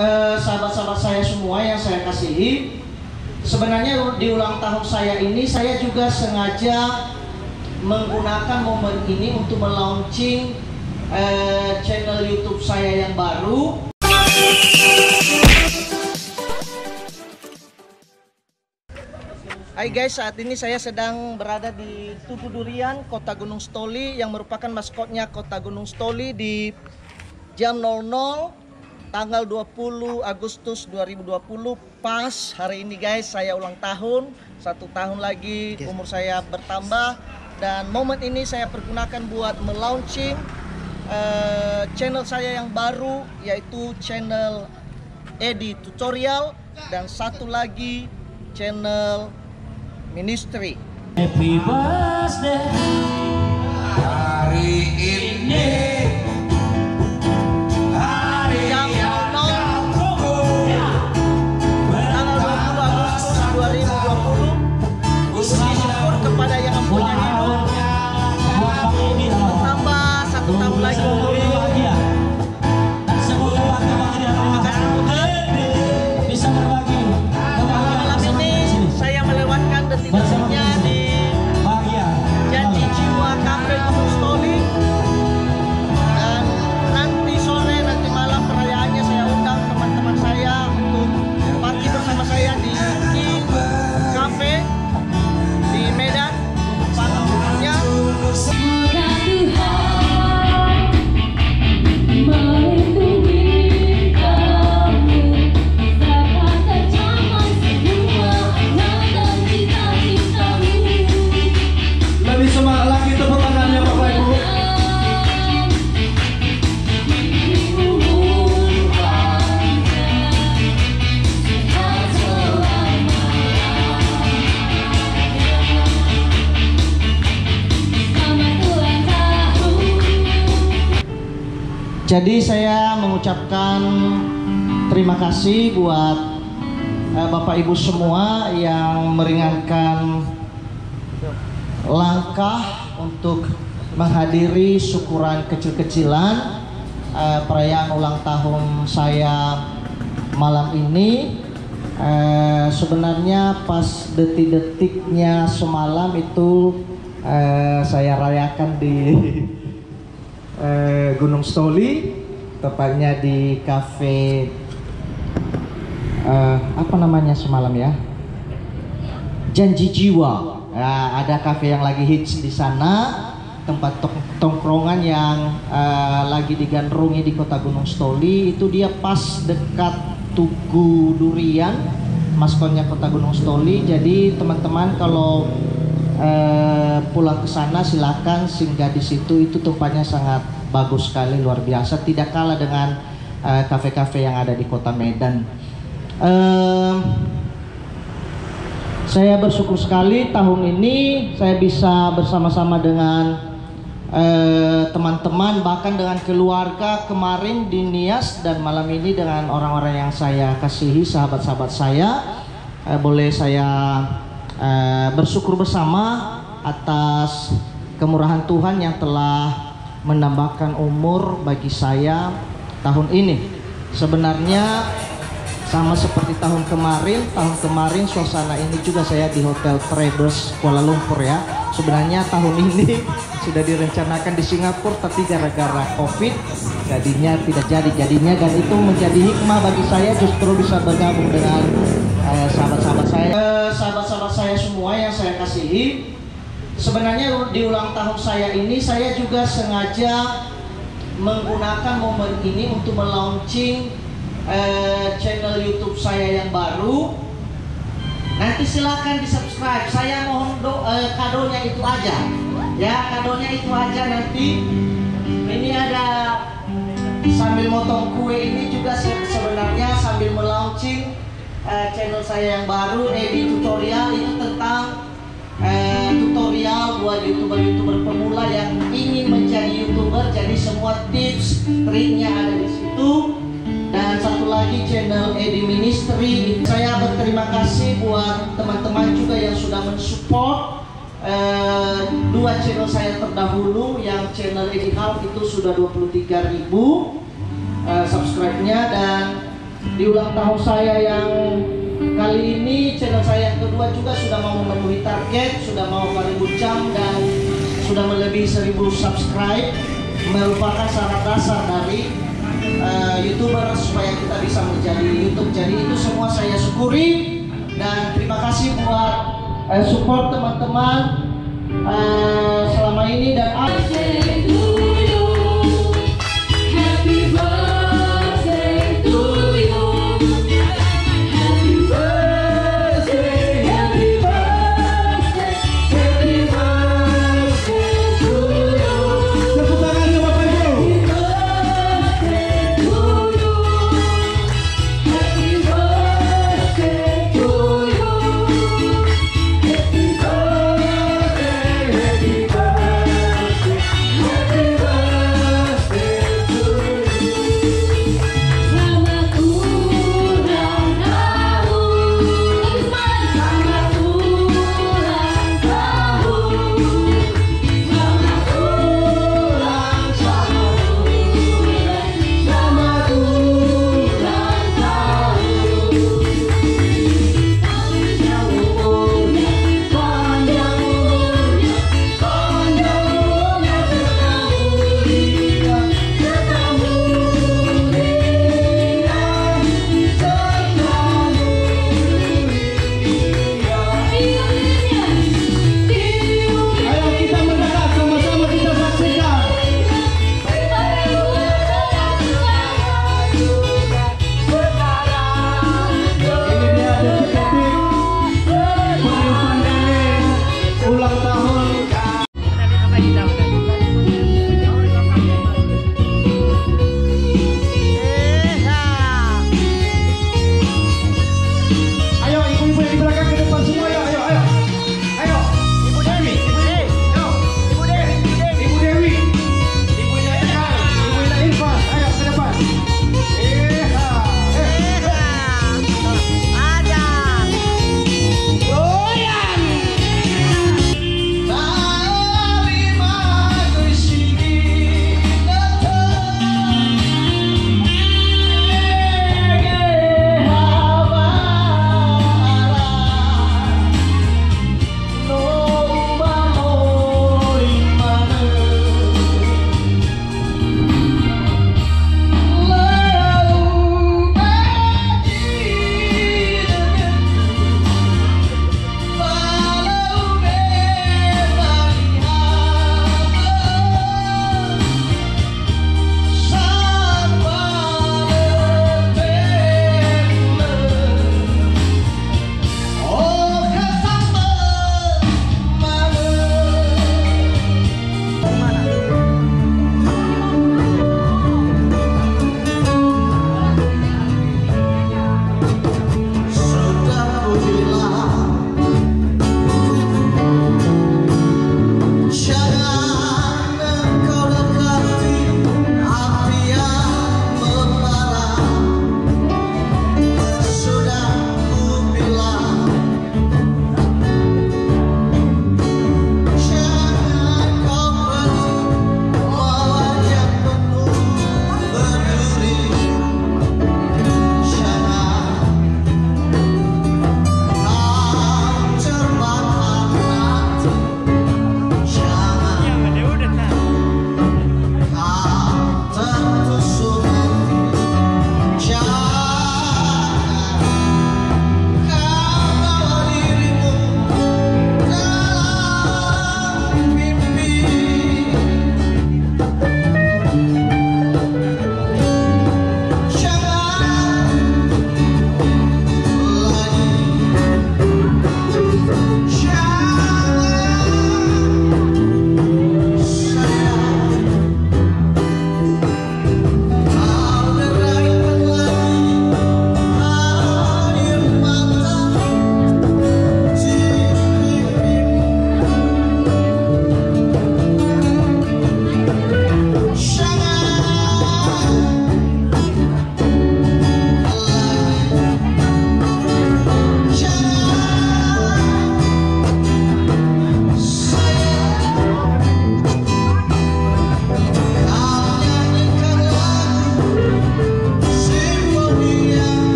Sahabat-sahabat saya semua yang saya kasihi, sebenarnya di ulang tahun saya ini saya juga sengaja menggunakan momen ini untuk melaunching channel YouTube saya yang baru. Hai guys, saat ini saya sedang berada di Tugu Durian, Kota Gunung Stoli, yang merupakan maskotnya Kota Gunung Stoli. Di jam 00 tanggal 20 Agustus 2020, pas hari ini guys saya ulang tahun. 1 tahun lagi umur saya bertambah, dan momen ini saya pergunakan buat melaunching channel saya yang baru, yaitu channel Edi Tutorial, dan satu lagi channel Ministry. Happy birthday hari ini. Jadi saya mengucapkan terima kasih buat Bapak Ibu semua yang meringankan langkah untuk menghadiri syukuran kecil-kecilan perayaan ulang tahun saya malam ini. Sebenarnya pas detik-detiknya semalam itu saya rayakan di Gunung Stoli, tepatnya di kafe apa namanya semalam ya, Janji Jiwa. Ada kafe yang lagi hits di sana, tempat tongkrongan yang lagi digandrungi di Kota Gunung Stoli. Itu dia pas dekat Tugu Durian, maskotnya Kota Gunung Stoli. Jadi teman-teman kalau pulang ke sana silakan singgah di situ. Itu tempatnya sangat bagus sekali, luar biasa, tidak kalah dengan kafe-kafe yang ada di Kota Medan. Saya bersyukur sekali tahun ini saya bisa bersama-sama dengan teman-teman, bahkan dengan keluarga kemarin di Nias, dan malam ini dengan orang-orang yang saya kasihi, sahabat-sahabat saya. Boleh saya bersyukur bersama atas kemurahan Tuhan yang telah menambahkan umur bagi saya tahun ini. Sebenarnya sama seperti tahun kemarin suasana ini juga saya di Hotel Travers Kuala Lumpur ya. Sebenarnya tahun ini sudah direncanakan di Singapura, tapi gara-gara COVID jadinya tidak jadinya, dan itu menjadi hikmah bagi saya justru bisa bergabung dengan sahabat-sahabat saya. Sahabat-sahabat saya semua yang saya kasihi, sebenarnya di ulang tahun saya ini saya juga sengaja menggunakan momen ini untuk melaunching channel YouTube saya yang baru. Nanti silakan di subscribe. Saya mohon kadonya itu aja ya, kadonya itu aja nanti. Ini ada sambil motong kue ini juga sebenarnya sambil melaunching channel saya yang baru, Edi Tutorial. Itu tentang tutorial buat youtuber pemula yang ingin menjadi youtuber. Jadi semua tips triknya ada di situ. Dan satu lagi channel Edi Ministry. Saya berterima kasih buat teman-teman juga yang sudah mensupport dua channel saya terdahulu. Yang channel Edi Half itu sudah 23.000 subscribe-nya, dan di ulang tahun saya yang kali ini, channel saya yang kedua juga sudah mau memenuhi target, sudah mau 1000 jam dan sudah melebihi 1000 subscribe, merupakan syarat dasar dari YouTuber supaya kita bisa menjadi YouTube. Jadi itu semua saya syukuri dan terima kasih buat support teman-teman selama ini dan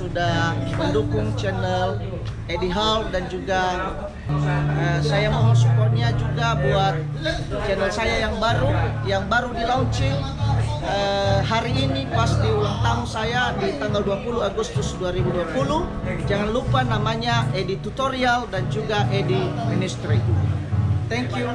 sudah mendukung channel Eddie Hall, dan juga saya mohon supportnya juga buat channel saya yang baru di launching hari ini pas di ulang tahun saya di tanggal 20 Agustus 2020. Jangan lupa namanya Eddie Tutorial dan juga Eddie Ministry. Thank you.